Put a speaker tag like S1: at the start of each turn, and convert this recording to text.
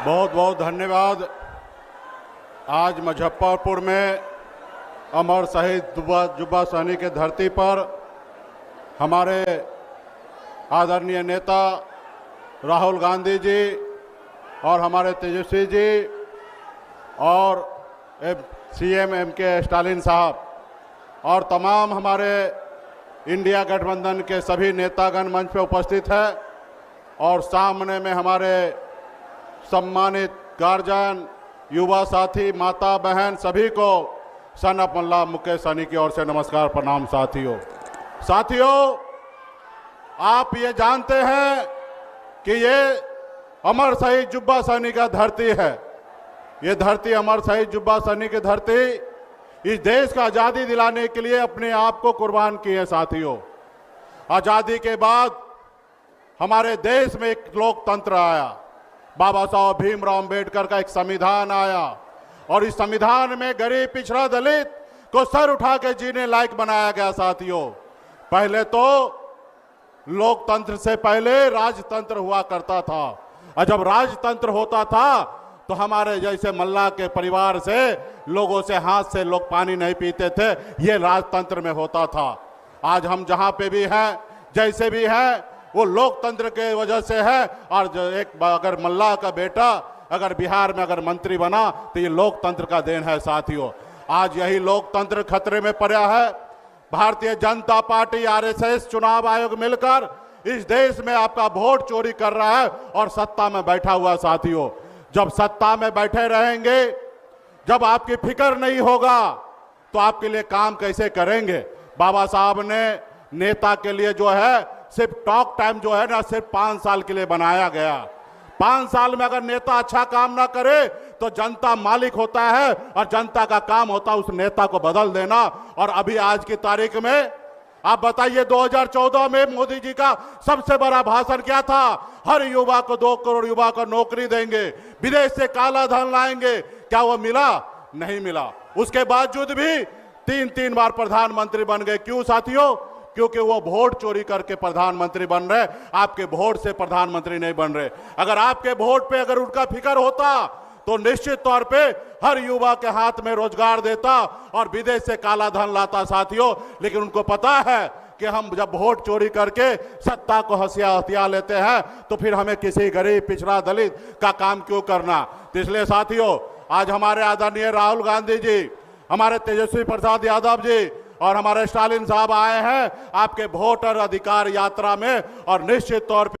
S1: बहुत बहुत धन्यवाद। आज मुजफ्फरपुर में अमर शहीद जुब्बा सहनी के धरती पर हमारे आदरणीय नेता राहुल गांधी जी और हमारे तेजस्वी जी और सीएम एमके स्टालिन साहब और तमाम हमारे इंडिया गठबंधन के सभी नेतागण मंच पे उपस्थित हैं और सामने में हमारे सम्मानित गार्जियन, युवा साथी, माता बहन सभी को सन ऑफ मल्ला मुकेश सहनी की ओर से नमस्कार, प्रणाम। साथियों, आप ये जानते हैं कि ये अमर शहीद जुब्बा सहनी का धरती है। ये धरती अमर शहीद जुब्बा सहनी की धरती इस देश का आज़ादी दिलाने के लिए अपने आप को कुर्बान की है। साथियों, आज़ादी के बाद हमारे देश में एक लोकतंत्र आया, बाबा साहब भीमराव अंबेडकर का एक संविधान आया और इस संविधान में गरीब, पिछड़ा, दलित को सर उठा के जीने लायक बनाया गया। साथियों, पहले तो लोकतंत्र से पहले राजतंत्र हुआ करता था और जब राजतंत्र होता था तो हमारे जैसे मल्ला के परिवार से लोगों से हाथ से लोग पानी नहीं पीते थे, ये राजतंत्र में होता था। आज हम जहां पे भी हैं, जैसे भी हैं, वो लोकतंत्र के वजह से है। और जो एक अगर मल्ला का बेटा अगर बिहार में अगर मंत्री बना तो ये लोकतंत्र का देन है। साथियों, आज यही लोकतंत्र खतरे में पड़ा है। भारतीय जनता पार्टी, आरएसएस, चुनाव आयोग मिलकर इस देश में आपका वोट चोरी कर रहा है और सत्ता में बैठा हुआ। साथियों, जब सत्ता में बैठे रहेंगे, जब आपकी फिक्र नहीं होगा तो आपके लिए काम कैसे करेंगे। बाबा साहब ने नेता के लिए जो है सिर्फ टॉक टाइम जो है ना, सिर्फ 5 साल के लिए बनाया गया। 5 साल में अगर नेता अच्छा काम ना करे तो जनता मालिक होता है और जनता का काम होता है उस नेता को बदल देना। और अभी आज की तारीख में आप बताइए, 2014 में मोदी जी का सबसे बड़ा भाषण क्या था? हर युवा को 2 करोड़ युवा को नौकरी देंगे, विदेश से काला धन लाएंगे। क्या वो मिला? नहीं मिला। उसके बावजूद भी 3 बार प्रधानमंत्री बन गए। क्यों साथियों? क्योंकि वो वोट चोरी करके प्रधानमंत्री बन रहे, आपके वोट से प्रधानमंत्री नहीं बन रहे। अगर आपके वोट पे अगर उनका फिक्र होता तो निश्चित तौर पे हर युवा के हाथ में रोजगार देता और विदेश से काला धन लाता। साथियों, लेकिन उनको पता है कि हम जब वोट चोरी करके सत्ता को हथिया लेते हैं तो फिर हमें किसी गरीब, पिछड़ा, दलित का काम क्यों करना। तो इसलिए साथियों, आज हमारे आदरणीय राहुल गांधी जी, हमारे तेजस्वी प्रसाद यादव जी और हमारे स्टालिन साहब आए हैं आपके वोटर अधिकार यात्रा में और निश्चित तौर पे